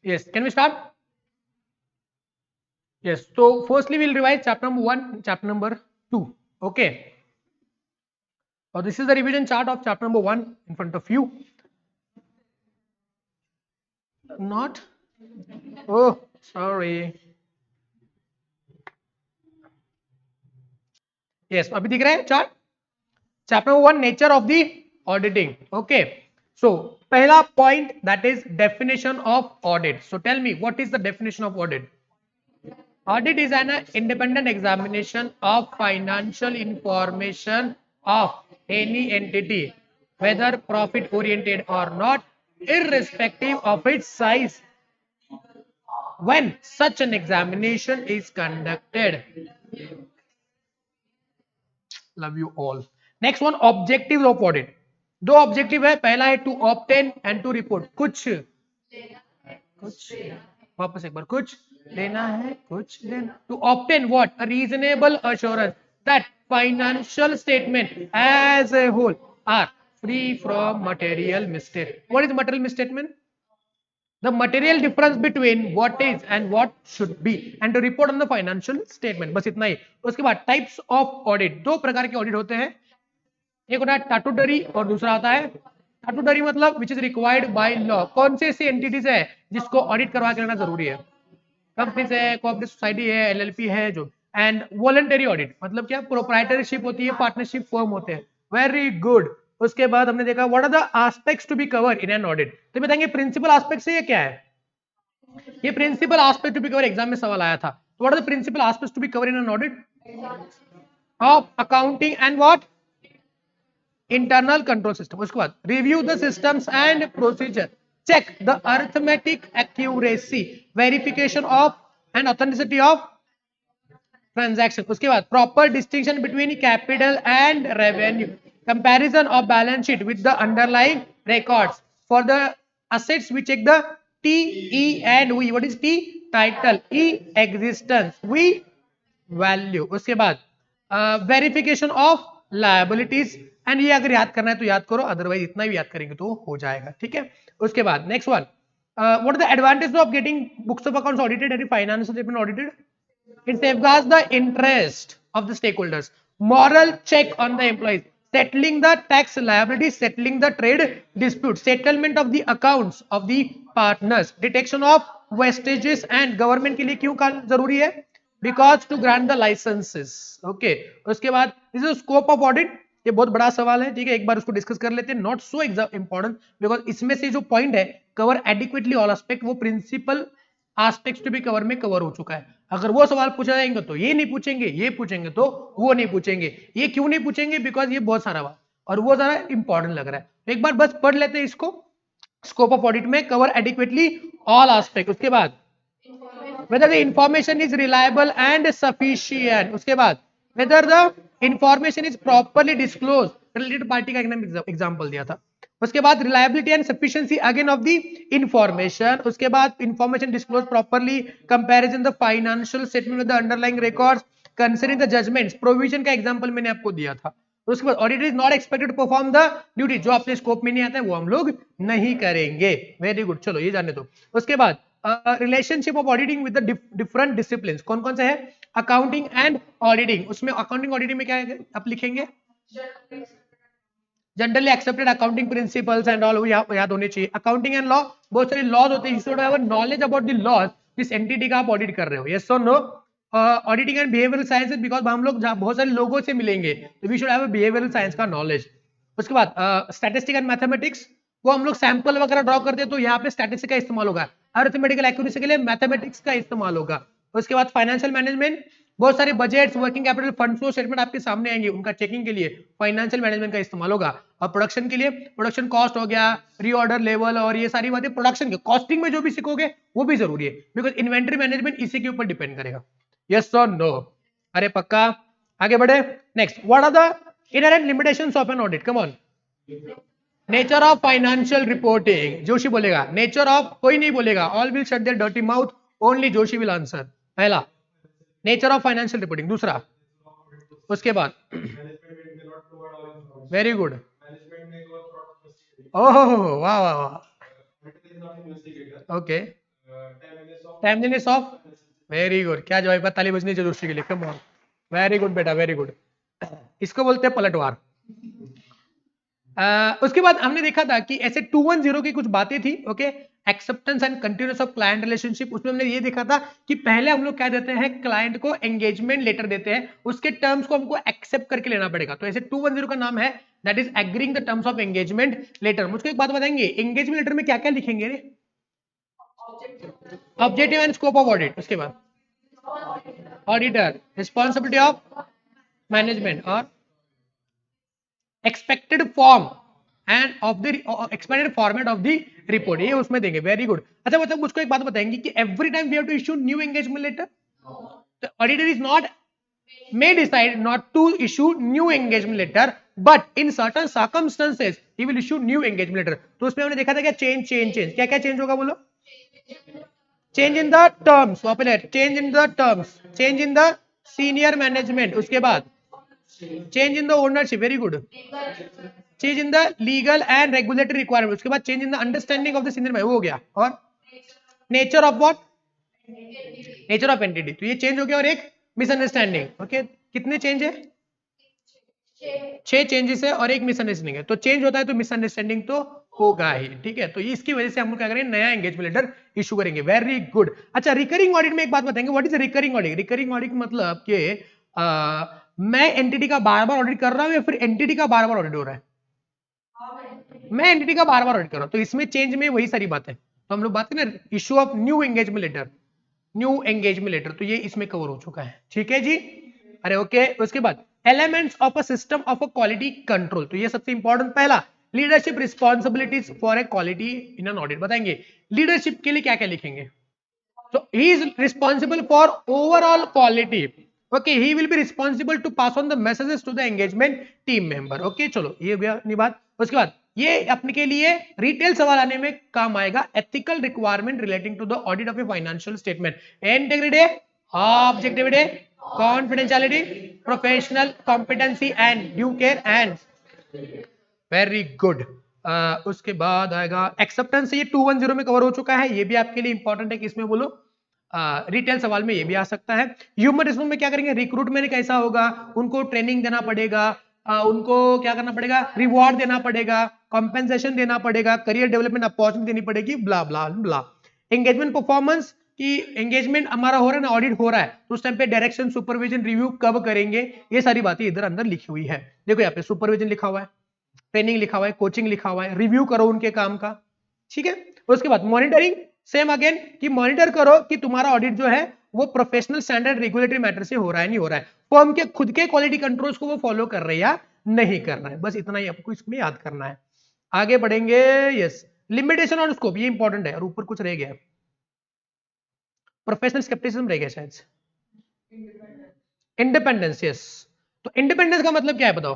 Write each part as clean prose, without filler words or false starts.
Yes, can we start? Yes, so firstly we'll revise chapter number 1, chapter number 2. Okay. So this is the revision chart of chapter number 1 in front of you. Not? Oh, sorry. Yes, अभी दिख रहा है chart? Chapter number 1, nature of the auditing. Okay. So पहला point, that is definition of audit. So tell me, what is the definition of audit? Audit is an independent examination of financial information of any entity, whether profit oriented or not, irrespective of its size, when such an examination is conducted. Love you all. Next one, objectives of audit. दो objective है, पहला है to obtain and to report. कुछ वापस एक बार, कुछ लेना है, कुछ लेना. To obtain what? A reasonable assurance that financial statement as a whole are free from material mistake. What is material misstatement? The material difference between what is and what should be, and to report on the financial statement. बस इतना ही. उसके बाद types of audit, दो प्रकार के audit होते हैं. एक होता है स्टैट्यूटरी और दूसरा आता है स्टैट्यूटरी, मतलब which is required by law. कौन से ऐसी एंटिटीज है जिसको ऑडिट करवा के रहना जरूरी है? कंपनीज है, कोऑपरेटिव सोसाइटी है, एलएलपी है जो. एंड वॉलंटरी ऑडिट मतलब क्या? प्रोप्राइटरशिप होती है, पार्टनरशिप फर्म होते हैं. Very good. उसके बाद हमने देखा what are the aspects to be cover in an audit. तो बताएंगे प्रिंसिपल एस्पेक्ट से ये क्या है? ये principal aspect to be cover exam में सवाल आया था. What are the principal aspects to be cover in an audit? Of accounting and what? Internal control system. उसके बाद review the systems and procedure, check the arithmetic accuracy, verification of and authenticity of transaction. उसके बाद proper distinction between capital and revenue, comparison of balance sheet with the underlying records for the assets. We check the T, E and V. What is T? Title. E, existence. V, value. उसके बाद verification of liabilities. And ये अगर याद करना है तो याद करो, अदरवाइज इतना भी याद करेंगे तो हो जाएगा. ठीक है. उसके बाद next one, what are the advantage of getting books of accounts audited and financial statement audited? It safeguards the interest of the stakeholders. Moral check on the employees. Settling the tax liabilities, settling the trade dispute, settlement of the accounts of the partners, detection of wastages. And government के लिए क्यों जरूरी है? Because to grant the licenses. Okay. उसके बाद this is scope of audit. ये बहुत बड़ा सवाल है. ठीक है, एक बार उसको डिस्कस कर लेते हैं. नॉट सो इंपॉर्टेंट बिकॉज इसमें से जो पॉइंट है कवर एडिक्वेटली ऑल एस्पेक्ट, वो principal aspects to be cover में कवर हो चुका है. अगर वो सवाल पूछा जाएंगे तो ये नहीं पूछेंगे, ये पूछेंगे तो वो नहीं पूछेंगे. ये क्यों नहीं पूछेंगे? बिकॉज ये बहुत सारा और वो सारा इंपॉर्टेंट लग रहा है. एक बार बस पढ़ लेते हैं इसको. स्कोप ऑफ ऑडिट में कवर एडिक्वेटली ऑल एस्पेक्ट. उसके बाद whether the information is reliable and sufficient. उसके बाद whether the information is properly disclosed. related party का एग्जांपल दिया था. उसके बाद reliability and sufficiency again of the information. उसके बाद information disclosed properly, comparison the financial statement with the underlying records, considering the judgments. provision का example मैंने आपको दिया था. उसके बाद auditor is not expected to perform the duty. जो आपके स्कोप में नहीं आता है वो हम लोग नहीं करेंगे. Very good. चलो ये जाने दो. उसके बाद relationship of auditing with the different discipline. कौन कौन से है? Accounting and auditing. उसमें अकाउंटिंग ऑडिटिंग में क्या है आप लिखेंगे? Generally accepted accounting principles and all याद होने चाहिए. अकाउंटिंग एंड लॉ, बहुत सारे लॉज होते हैं. You should have a knowledge about the laws जिस एंटिटी का आप ऑडिट कर रहे हो. यस और no? Auditing and behavioural sciences, because हम लोग बहुत सारे लोगों से मिलेंगे तो we should have a behavioural science का नॉलेज. उसके बाद स्टैटिस्टिक एंड मैथमेटिक्स, वो हम लोग सैंपल वगैरह ड्रॉ करते हैं तो यहाँ पे स्टैटिस्टिक का इस्तेमाल होगा. अरिथमेटिकल एक्यूरेसी के लिए मैथमेटिक्स का इस्तेमाल होगा. उसके बाद फाइनेंशियल मैनेजमेंट, बहुत सारे budgets, working capital, fund flow statement आपके सामने आएंगे, उनका चेकिंग के लिए फाइनेंशियल मैनेजमेंट का इस्तेमाल होगा. और प्रोडक्शन के लिए प्रोडक्शन कॉस्ट हो गया, रीऑर्डर लेवल और ये सारी बातें प्रोडक्शन के कॉस्टिंग में जो भी सीखोगे वो भी जरूरी है, बिकॉज इन्वेंट्री मैनेजमेंट इसी के ऊपर डिपेंड करेगा. यस और नो? अरे पक्का. आगे बढ़े. Next, what are the inherent limitations of an audit? Come on. Nature of financial reporting. Joshi बोलेगा. नेचर ऑफ, कोई नहीं बोलेगा. All will shut their dirty mouth, only Joshi will answer. पहला नेचर ऑफ फाइनेंशियल रिपोर्टिंग. दूसरा, उसके बाद वेरी गुड. ओह वाह वाह वाह. Okay. Timeliness of, very good, क्या जवाब है, ताली बजनी चाहिए के लिए, कम ऑन, वेरी गुड बेटा, वेरी गुड। इसको बोलते हैं पलटवार। उसके बाद हमने देखा था कि ऐसे 210 की कुछ बातें थी, okay, acceptance and continuous of client relationship. उसमें हमने ये देखा था कि पहले हम लोग क्या देते हैं, क्लाइंट को एंगेजमेंट लेटर देते हैं, उसके टर्म्स को हमको एक्सेप्ट करके लेना पड़ेगा। तो ऐसे 210 का नाम है that is agreeing the terms of engagement letter. मुझको एक बात बताएंगे, एंगेजमेंट लेटर में क्या क्या लिखेंगे रे? Objective and scope of audit, उसके बाद ऑडिटर, रिस्पॉन्सिबिलिटी ऑफ मैनेजमेंट, और expected form and of the expected format of the report, ये उसमें देंगे। Very good. अच्छा मतलब मुझको एक बात बताएंगे कि every time we have to issue new engagement letter? The auditor is not may decide not to issue new engagement letter, but in certain circumstances he will issue new engagement letter। तो उसमें हमने देखा था क्या change, क्या क्या change होगा बोलो? Change in the terms, change in the terms, change in the senior management, उसके बाद change in the ownership, very good, change in the legal and regulatory requirement, उसके बाद change in the understanding of the senior manager, वो हो गया। और nature of what, nature of entity, तो ये चेंज हो गया। और एक मिसअंडरस्टैंडिंग, ओके, कितने चेंज है? 6 चेंजेस है और एक मिसअंडरस्टैंडिंग है। तो चेंज होता है तो मिसअंडरस्टैंडिंग तो होगा ही, ठीक है। तो इसकी वजह से हम क्या करेंगे, नया एंगेजमेंट लेटर इशू करेंगे। Very good. अच्छा, रिकरिंग ऑडिट में एक बात बताएंगे, what is recurring audit? Recurring audit मतलब कि मैं एंटिटी का बार बार ऑडिट कर रहा हूं या फिर एंटिटी का बार बार ऑडिट हो रहा है? मैं एंटिटी का बार बार ऑडिट कर रहा हूं, तो इसमें चेंज में वही सारी बात है। तो हम लोग बात करें ना, issue of new engagement letter, new engagement letter, तो ये इसमें कवर हो चुका है, ठीक है जी। अरे ओके। उसके बाद elements of a system of a quality control, तो ये सबसे इंपॉर्टेंट पहला, leadership responsibilities for a quality in an audit. बताएंगे लीडरशिप के लिए क्या क्या लिखेंगे? So he is responsible for overall quality. Okay, he will be responsible to pass on the messages to the engagement team member. Okay, चलो ये भी अपनी बात। उसके बाद ये अपने के लिए रिटेल सवाल आने में काम आएगा, ethical requirement relating to the audit of a financial statement, integrity, objectivity, confidentiality, professional competency and due care and, very good. उसके बाद आएगा एक्सेप्टेंस, ये 210 में कवर हो चुका है, ये भी आपके लिए इंपॉर्टेंट है कि इसमें बोलो रिटेल सवाल में ये भी आ सकता है। ह्यूमन रिसोर्स में क्या करेंगे, रिक्रूटमेंट कैसा होगा, उनको ट्रेनिंग देना पड़ेगा, उनको क्या करना पड़ेगा, रिवॉर्ड देना पड़ेगा, कॉम्पेंसेशन देना पड़ेगा, करियर डेवलपमेंट अपॉर्चुनिटी देनी पड़ेगी, ब्ला ब्ला ब्ला। एंगेजमेंट परफॉर्मेंस कि एंगेजमेंट हमारा हो रहा है ना, ऑडिट हो रहा है, तो उस टाइम पे डायरेक्शन सुपरविजन रिव्यू कब करेंगे, ये सारी बातें इधर अंदर लिखी हुई है। देखो यहाँ पे सुपरविजन लिखा हुआ है, ट्रेनिंग लिखा हुआ है, कोचिंग लिखा हुआ है, रिव्यू करो उनके काम का, ठीक है। उसके बाद मॉनिटरिंग, सेम अगेन कि मॉनिटर करो कि तुम्हारा ऑडिट जो है वो प्रोफेशनल स्टैंडर्ड रेगुलेटरी मैटर से हो रहा है नहीं हो रहा है, फर्म के खुद के क्वालिटी कंट्रोल्स को वो फॉलो कर रहे हैं या नहीं कर रहा है, बस इतना ही आपको इसमें याद करना है। आगे बढ़ेंगे। यस, लिमिटेशन और स्कोप, ये इंपॉर्टेंट है। और ऊपर कुछ रह गया, प्रोफेशनल स्केप्टिसिज्म रह गया शायद, इंडिपेंडेंस। यस, तो इंडिपेंडेंस का मतलब क्या है बताओ?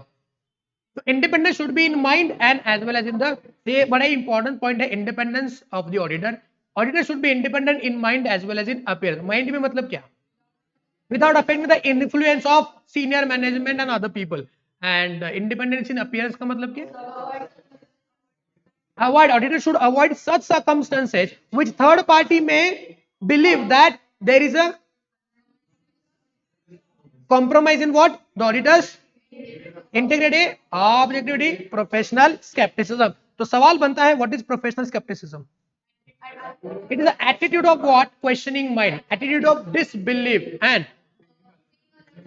तो independence should be in mind and as well as in the, ये बड़ा इंपॉर्टेंट पॉइंट है, independence of the auditor. Auditor should be independent in mind as well as in appearance. Mind में मतलब क्या? Without affecting the influence of senior management and other people. And independence in appearance का मतलब क्या? Avoid, auditor should avoid such circumstances which third party may believe that there is a compromise in what? The auditor's integrity, objectivity, professional skepticism. तो सवाल बनता है, what is professional skepticism? It is the attitude of what? Questioning mind, attitude of disbelief and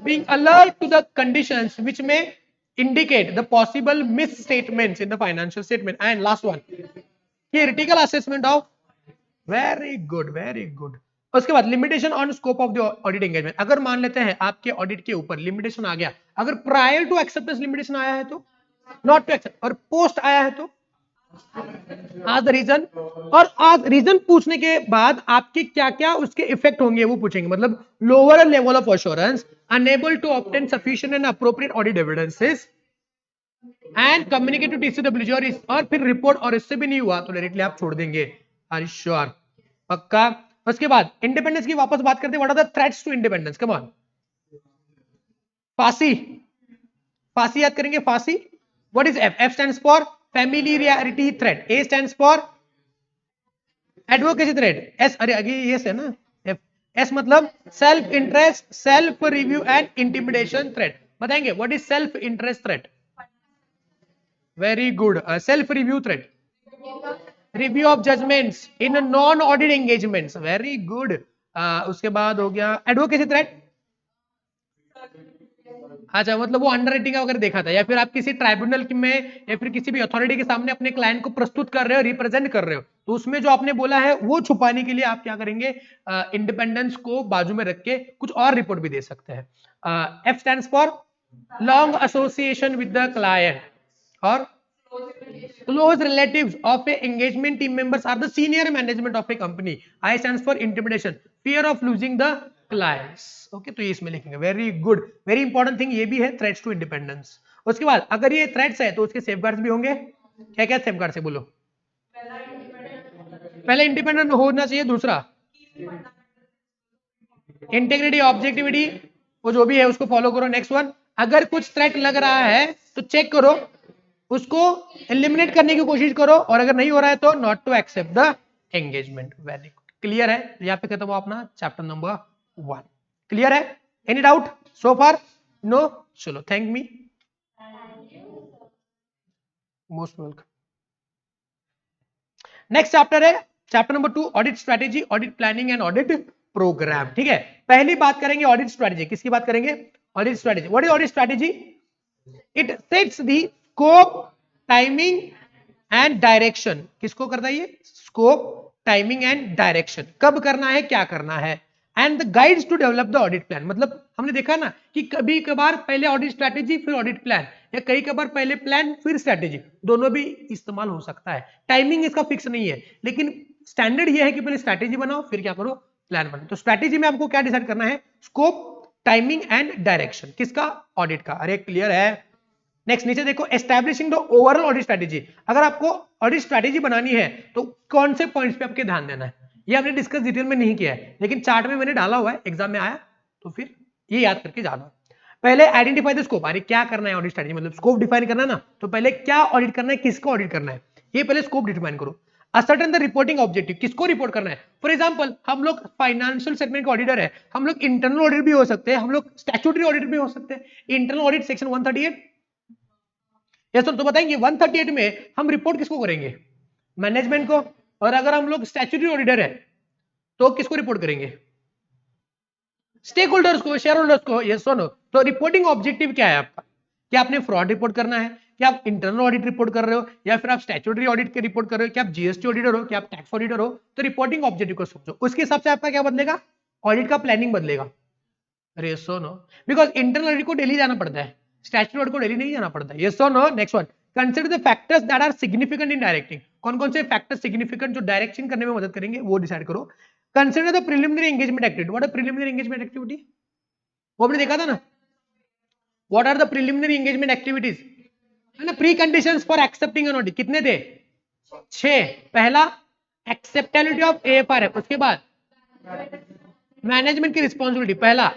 being alert to the conditions which may indicate the possible misstatements in the financial statement. And last one, critical assessment of, very good, very good. उसके बाद limitation on scope of the audit engagement. अगर मान लेते हैं आपके audit के ऊपर limitation आ गया, अगर प्रायर टू एक्सेप्टेंस लिमिटेशन आया है तो, नॉट टू एक्सेप्ट, और पोस्ट आया है तो आज द रीजन, और आज रीजन पूछने के बाद आपके क्या क्या उसके इफेक्ट होंगे वो पूछेंगे। मतलब lower level of assurance, enable to obtain sufficient and appropriate audit evidences and communicate to TCWG, और फिर रिपोर्ट, और इससे भी नहीं हुआ तो डायरेक्टली आप छोड़ देंगे। Are you sure? पक्का? उसके बाद इंडिपेंडेंस की वापस बात करते हैं, what are the threats to independence? Come on, फांसी, फांसी याद करेंगे, फांसी। What is F? F stands for familiarity threat, A stands for advocacy threat S, अरे आगे यस है ना, एफ एस मतलब self interest, self review and intimidation threat. बताएंगे what is self interest threat? Very good. Self review threat, review of judgements in non audit engagements, very good. उसके बाद हो गया एडवोकेसी थ्रेट। अच्छा, मतलब वो अंडर राइटिंग वगैरह देखा था, या फिर आप किसी ट्राइब्यूनल में या फिर किसी भी अथॉरिटी के सामने अपने क्लाइंट को प्रस्तुत कर रहे हो, रिप्रेजेंट कर रहे हो, तो उसमें जो आपने बोला है वो छुपाने के लिए आप क्या करेंगे, इंडिपेंडेंस को बाजू में रख के कुछ और रिपोर्ट भी दे सकते हैं। F stands for long association with the client, और close relatives of a engagement team members are the senior management of a company. I stands for intimidation, fear of losing the clients. Okay, तो ये इसमें लिखेंगे। Very good, very important thing ये भी है, threats to independence. उसके बाद अगर ये थ्रेट्स है तो उसके सेफगार्ड्स भी होंगे। क्या क्या सेफगार्ड्स है बोलो? पहले इंडिपेंडेंट होना चाहिए, दूसरा इंटेग्रिटी, ऑब्जेक्टिविटी, वो जो भी है उसको फॉलो करो। नेक्स्ट वन, अगर कुछ थ्रेट लग रहा है तो चेक करो, उसको एलिमिनेट करने की कोशिश करो, और अगर नहीं हो रहा है तो not to accept the engagement. Very good, clear है? यहाँ पे खत्म हुआ अपना चैप्टर नंबर 1। क्लियर है? Any doubt so far? No? चलो, thank me, most welcome. Next chapter है chapter number 2, audit strategy, audit planning and audit programme. ठीक है, पहली बात करेंगे ऑडिट स्ट्रेटेजी। किसकी बात करेंगे? Audit strategy. What is audit strategy? It sets the scope, timing and direction. किसको करता है ये? स्कोप, टाइमिंग एंड डायरेक्शन, कब करना है, क्या करना है, and the guides to develop the audit plan. मतलब हमने देखा ना कि कभी कभार पहले ऑडिट स्ट्रैटेजी फिर ऑडिट प्लान, या कई कभार पहले प्लान फिर स्ट्रैटेजी, दोनों भी इस्तेमाल हो सकता है। टाइमिंग इसका फिक्स नहीं है, लेकिन स्टैंडर्ड ये है कि पहले स्ट्रैटेजी बनाओ फिर क्या करो, प्लान बनाओ। तो स्ट्रैटेजी में आपको क्या डिसाइड करना है? Scope, timing and direction. किसका? ऑडिट का। अरे क्लियर है? नेक्स्ट नीचे देखो, establishing the overall audit strategy. अगर आपको ऑडिट स्ट्रैटेजी बनानी है तो कौन से पॉइंट्स पे आपके ध्यान देना है, ये हमने डिस्कस डिटेल में नहीं किया है, लेकिन चार्ट में मैंने डाला हुआ है, एग्जाम में आया तो फिर ये याद करके जाना। पहले आइडेंटिफाई द स्कोप। अरे क्या करना है ऑडिट स्ट्रैटेजी, मतलब स्कोप डिफाइन करना ना, तो पहले क्या ऑडिट करना है, किसको ऑडिट करना है, ये पहले स्कोप डिफाइन करो। असर्टेन द रिपोर्टिंग ऑब्जेक्टिव, किसको रिपोर्ट करना है। फॉर एग्जांपल, हम लोग फाइनेंशियल सेगमेंट के ऑडिटर है, हम लोग इंटरनल ऑडिट भी हो सकते हैं, हम लोग स्टैट्यूटरी ऑडिट भी हो सकते हैं। Internal audit section 138, yes sir, तो बताएंगे 138 में हम रिपोर्ट किसको करेंगे? मैनेजमेंट को। और अगर हम लोग स्टैट्यूटरी ऑडिटर है तो किसको रिपोर्ट करेंगे? स्टेक होल्डर्स को, शेयर होल्डर्स को। यस सुनो, तो रिपोर्टिंग ऑब्जेक्टिव क्या है आपका? क्या आपने फ्रॉड रिपोर्ट करना है, क्या आप इंटरनल ऑडिट रिपोर्ट कर रहे हो, या फिर आप स्टैट्यूटरी ऑडिट के रिपोर्ट कर रहे हो, क्या आप जीएसटी ऑडिटर हो, क्या आप टैक्स ऑडिटर हो? तो रिपोर्टिंग ऑब्जेक्टिव को समझो, उसके हिसाब से आपका क्या बदलेगा, ऑडिट का प्लानिंग बदलेगा। अरे सुनो, बिकॉज इंटरनल ऑडिट को डेली जाना पड़ता है, स्टैट्यूटरी ऑडिट को डेली नहीं जाना पड़ता है। यस और no? Next one, consider the factors that are significant in directing. कौन कौन से फैक्टर्स सिग्निफिकेंट जो डायरेक्शन करने में मदद करेंगे वो डिसाइड करो। Consider the preliminary engagement activity. What are preliminary engagement activity? वो हमने देखा था ना, what are the preliminary engagement activities, है ना, pre conditions for accepting an audit. कितने थे? 6। पहला एक्सेप्टेबिलिटी ऑफ एएफआर है, उसके बाद मैनेजमेंट की रिस्पॉन्सिबिलिटी, पहला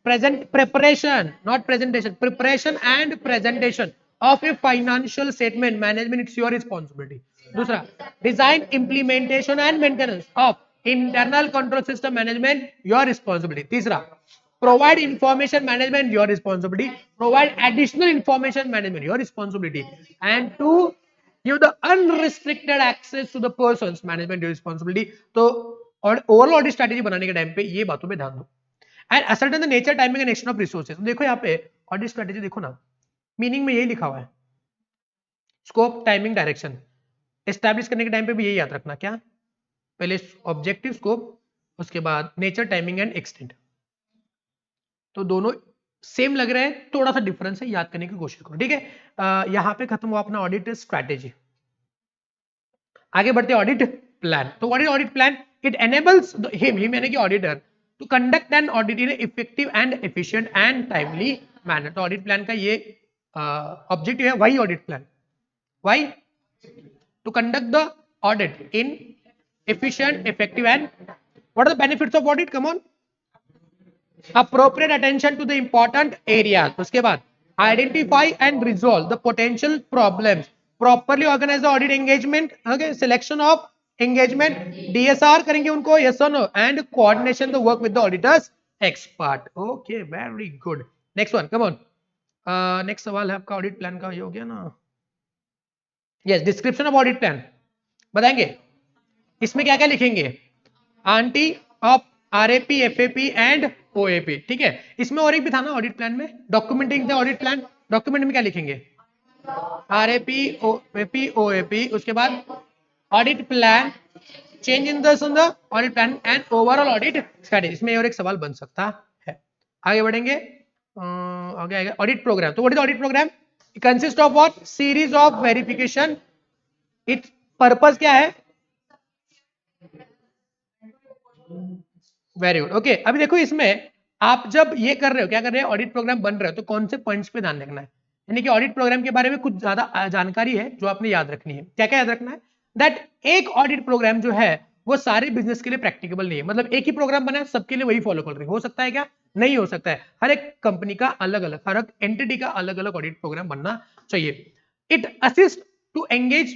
present preparation, not presentation, preparation and presentation of a financial statement, management, it's your responsibility. दूसरा, design, implementation and maintenance of internal control system, management, your responsibility. तीसरा, provide information management, your responsibility. Provide additional information management, your responsibility. And to give the unrestricted access to the persons, management, your responsibility. तो overall audit strategy बनाने के time पे ये बातों पे ध्यान दो। And ascertain the nature, timing and action of resources. देखो यहाँ पे ऑडिट स्ट्रेटेजी देखो ना, मीनिंग में यही लिखा हुआ है, स्कोप, टाइमिंग, डायरेक्शन। एस्टैब्लिश करने के टाइम पे भी यही याद रखना, क्या? पहले ऑब्जेक्टिव, स्कोप, उसके बाद नेचर, टाइमिंग एंड एक्सटेंट। तो दोनों सेम लग रहे हैं, थोड़ा सा डिफरेंस है, याद करने की कोशिश करो। ठीक है, यहाँ पे खत्म हुआ अपना ऑडिट स्ट्रैटेजी। आगे बढ़ते ऑडिट प्लान। तो what is audit plan? It enables him यानी कि auditor to conduct an audit in an effective and efficient and timely manner. तो ऑडिट प्लान का ये ऑब्जेक्टिव है, why audit plan, why to conduct the audit in efficient, effective and what are the benefits of audit? Come on, appropriate attention to the important areas. उसके बाद identify and resolve the potential problems, properly organize the audit engagement, okay, selection of engagement, DSR करेंगे उनको, yes or no, and coordination the work with the auditors expert. Okay, very good. Next one, come on. Next सवाल है आपका audit plan का, ये हो गया ना. Yes, description of audit plan बताएंगे. इसमें क्या क्या लिखेंगे? आंटी of R A P, F A P and O A P. ठीक है, इसमें और एक भी था ना ऑडिट प्लान में, documenting the audit plan. Document में क्या लिखेंगे? R A P, O A P, O A P. उसके बाद audit plan, change in the audit plan and overall audit strategy. इसमें और एक सवाल बन सकता है. आगे बढ़ेंगे. आगे आएगा ऑडिट प्रोग्राम. तो what is audit programme? Consist of what? Series of verification. It purpose क्या है? Very good. ओके, अभी देखो इसमें आप जब ये कर रहे हो, क्या कर रहे हो, ऑडिट प्रोग्राम बन रहे हो, तो कौन से पॉइंट्स पे ध्यान रखना है? यानी कि ऑडिट प्रोग्राम के बारे में कुछ ज्यादा जानकारी है जो आपने याद रखनी है. क्या क्या याद रखना है? दैट एक ऑडिट प्रोग्राम जो है वो सारे बिजनेस के लिए प्रैक्टिकेबल नहीं है. मतलब एक ही प्रोग्राम बना है, सबके लिए वही फॉलो कर रहे हो सकता है क्या? नहीं हो सकता है. हर एक कंपनी का अलग अलग, हर एक एंटिटी का अलग अलग ऑडिट प्रोग्राम बनना चाहिए. It assist to engage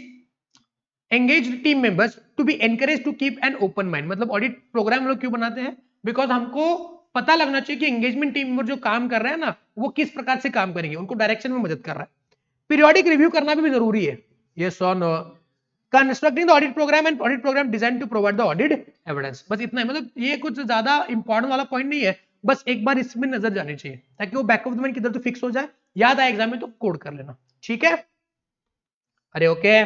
team members to be encourage to keep an open mind. मतलब ऑडिट प्रोग्राम लोग क्यों बनाते हैं? बिकॉज हमको पता लगना चाहिए कि एंगेजमेंट टीम मेंबर जो काम कर रहे हैं ना, वो किस प्रकार से काम करेंगे, उनको डायरेक्शन में मदद कर रहा है. पीरियोडिक रिव्यू करना भी जरूरी है. यस और no. Constructing the audit programme and audit programme design to provide the audit evidence. बस इतना है. मतलब ये कुछ ज्यादा इंपॉर्टेंट वाला पॉइंट नहीं है, बस एक बार इसमें नजर जानी चाहिए ताकि वो बैक ऑफ द माइंड किधर तो फिक्स हो जाए, याद आए एग्जाम में तो कोड कर लेना. ठीक है, अरे okay.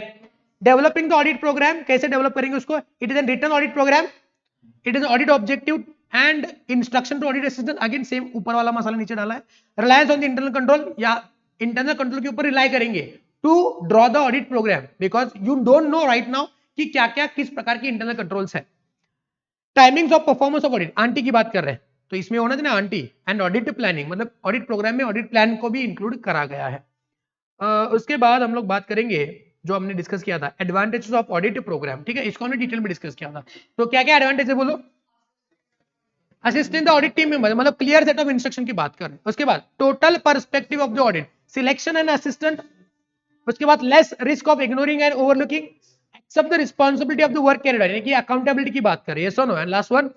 Developing the audit programme, कैसे डेवलप करेंगे उसको? It is an written audit programme, it is audit objective and instruction to audit assistant. Again same ऊपर वाला मसाला नीचे डाला है. Reliance on the internal control, या इंटरनल कंट्रोल के ऊपर रिलाई करेंगे to draw the audit programme, because you don't know right now कि क्या क्या किस प्रकार की इंटरनल कंट्रोल्स है. Timings of performance of audit, aunty की बात कर रहे हैं तो इसमें होना चाहिए ना आंटी. एंड ऑडिट प्लानिंग, मतलब ऑडिट प्रोग्राम में ऑडिट प्लान को भी इंक्लूड करा गया है. उसके बाद हम लोग बात करेंगे जो हमने डिस्कस किया था, एडवांटेजेस ऑफ ऑडिट प्रोग्राम. ठीक है, इसको हमने डिटेल में डिस्कस किया था. तो क्या क्या एडवांटेज है बोलो? Assistant the audit team member, मतलब क्लियर सेट ऑफ इंस्ट्रक्शन की बात कर रहे हैं. उसके बाद total perspective of the audit, selection and assistant. उसके बाद less risk of ignoring and overlooking, except the responsibility of the work carried out, यानी कि अकाउंटेबिलिटी की बात कर रहे हैं. यस और no. And last one,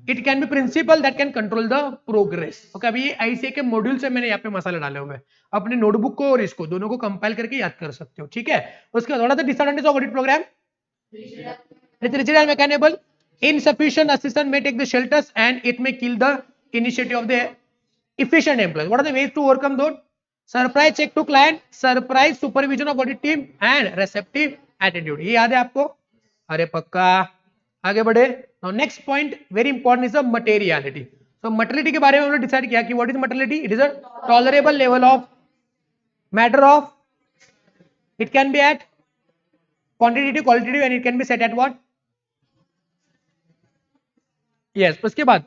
it can be principal that can control the progress. Okay, अभी ये आईसीए के मॉड्यूल से मैंने यहाँ पे मसाले डाले हुए हैं. अपने नोटबुक को और इसको दोनों को कंपाइल करके याद कर सकते हो. ठीक है, उसके बाद what are the disadvantage of audit programme? It's rigid and mechanable. Insufficient assistance may take the shelters and it may kill the initiative of the efficient employees. What are the ways to overcome those? Surprise check to client, surprise supervision of audit team and receptive attitude. ये याद है आपको? अरे पक्का. आगे बढ़े. Now next point very important is the materiality. So materiality के बारे में हमने डिसाइड किया कि what is materiality? It is a tolerable level of matter of, it can be at quantitative, qualitative and it can be set at what? Yes. उसके बाद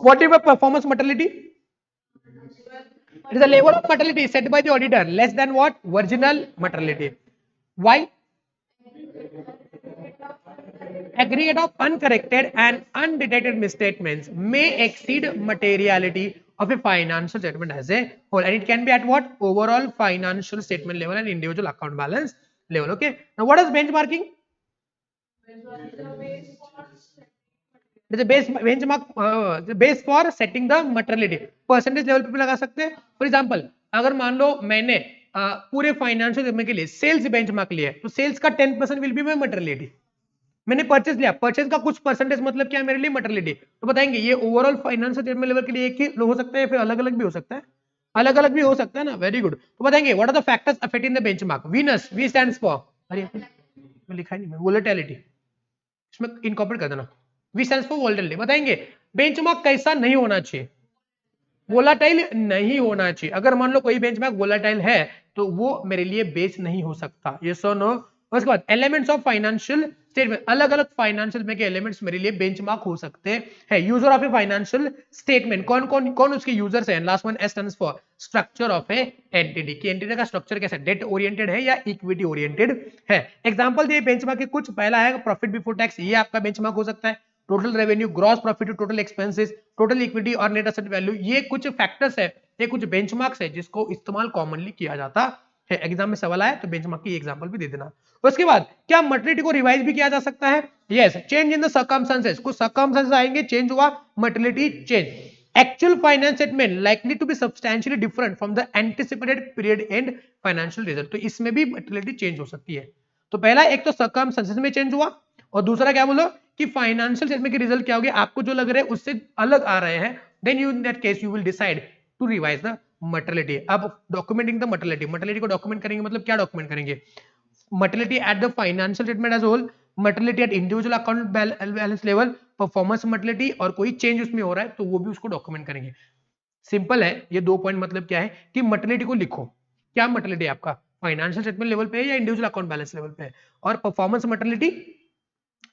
what is the performance materiality? It is a level of materiality set by the auditor less than what? Virginal materiality. Why? Aggregate of uncorrected and undetected misstatements may exceed materiality of a financial statement as a whole, and it can be at what? Overall financial statement level and individual account balance level. Okay. Now what is benchmarking? It is a base benchmark, the base for setting the materiality. Percentage level पे भी लगा सकते हैं. For example अगर मान लो मैंने पूरे financial के लिए सेल्स बेंचमार्क लिया है, तो सेल्स का 10% विल बी माय मटेरियलिटी. मैंने परचेज लिया, परचेज का कुछ परसेंटेज मतलब क्या है मेरे लिए? मटेरियलिटी. तो बताएंगे ये ओवरऑल फाइनेंशियल लेवल के लिए एक ही हो सकता है, फिर अलग अलग भी हो सकता है. अलग अलग भी हो सकता है ना. Very good. तो बताएंगे what are the factors affecting the benchmark? Venus, V stands for, अरे मैं लिखा ही नहीं, वोलेटिलिटी इसमें इनकॉर्पोरेट कर देना. V stands for volatility. बताएंगे बेंचमार्क कैसा नहीं होना चाहिए? वोलाटाइल नहीं होना चाहिए. अगर मान लो कोई बेंचमार्क वोलाटाइल है तो वो मेरे लिए बेस नहीं हो सकता. ये सो नो. उसके बाद एलिमेंट्स ऑफ फाइनेंशियल स्टेटमेंट, अलग अलग फाइनेंशियल में के एलिमेंट्स मेरे लिए बेंचमार्क हो सकते हैं. User of a financial statement, कौन कौन कौन उसके यूजर्स हैं? Last one S stands for structure of A entity, की एंटिटी का स्ट्रक्चर कैसा है? डेट ओरिएंटेड है या इक्विटी ओरिएंटेड है? एग्जांपल दिए बेंचमार्क के कुछ. पहला है प्रॉफिट बिफोर टैक्स, ये आपका बेंचमार्क हो सकता है. Total revenue, gross profit, total expenses, total equity और नेट एसेट वैल्यू, ये कुछ फैक्टर्स है, ये कुछ बेंचमार्क्स है जिसको इस्तेमाल कॉमनली किया जाता है, एग्जाम में सवाल आया तो बेंचमार्क की एग्जांपल भी दे देना। उसके बाद क्या मर्टिलिटी को रिवाइज भी किया जा सकता है? Yes, change in the circumstances, कुछ सर्कमस्टेंसेस आएंगे, चेंज हुआ, materiality change. Actual finance statement likely to be substantially different from the anticipated period and financial result, तो इसमें भी मर्टिलिटी चेंज हो सकती है। तो पहला एक तो सर्कमस्टेंसेस में चेंज हुआ, और दूसरा क्या बोलो कि फाइनेंशियल स्टेटमेंट के रिजल्ट क्या हो गए, आपको जो लग रहे हैं उससे अलग आ रहे हैं, then you in that case you will decide to revise the materiality. अब डॉक्यूमेंटिंग द मर्टिलिटी, मर्टिलिटी को डॉक्यूमेंट करेंगे मतलब क्या डॉक्यूमेंट करेंगे? Materiality at the financial statement as whole, materiality at individual account balance level, performance materiality, और कोई change उसमें हो रहा है तो वो भी उसको डॉक्यूमेंट करेंगे। सिंपल है ये 2 पॉइंट। मतलब क्या है कि मर्टिलिटी को लिखो, क्या मर्टिलिटी आपका फाइनेंशियल स्टेटमेंट लेवल पे है या इंडिविजुअल अकाउंट बैलेंस लेवल पे है, और परफॉर्मेंस मर्टिलिटी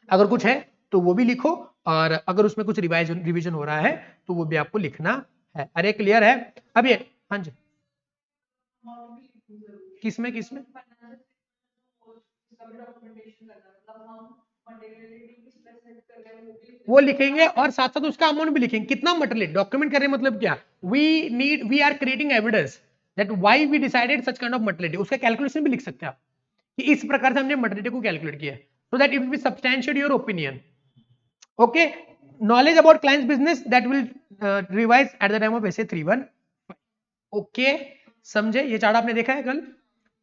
अगर कुछ है तो वो भी लिखो, और अगर उसमें कुछ रिवीजन हो रहा है तो वो भी आपको लिखना है। अरे क्लियर है? अब ये, हाँ जी, किसमें किसमें वो लिखेंगे, और साथ साथ उसका अमाउंट भी लिखेंगे, कितना मटेरियल डॉक्यूमेंट करें, मतलब क्या, we are creating evidence that why we decided such kind of material, उसका कैलकुलेशन भी लिख सकते हैं आप कि इस प्रकार से हमने मटेरियल को कैलकुलेट किया, so that it will be substantiate your opinion. Okay, knowledge about client's business that will revise at the time of essay 3-1। Okay, समझे? ये चार्ट आपने देखा है कल,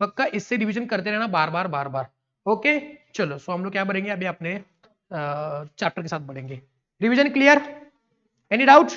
पक्का इससे रिवीजन करते रहना बार बार बार बार। ओके, चलो सो हम लोग क्या बढ़ेंगे अभी अपने चैप्टर के साथ बढ़ेंगे। Revision clear? Any doubt?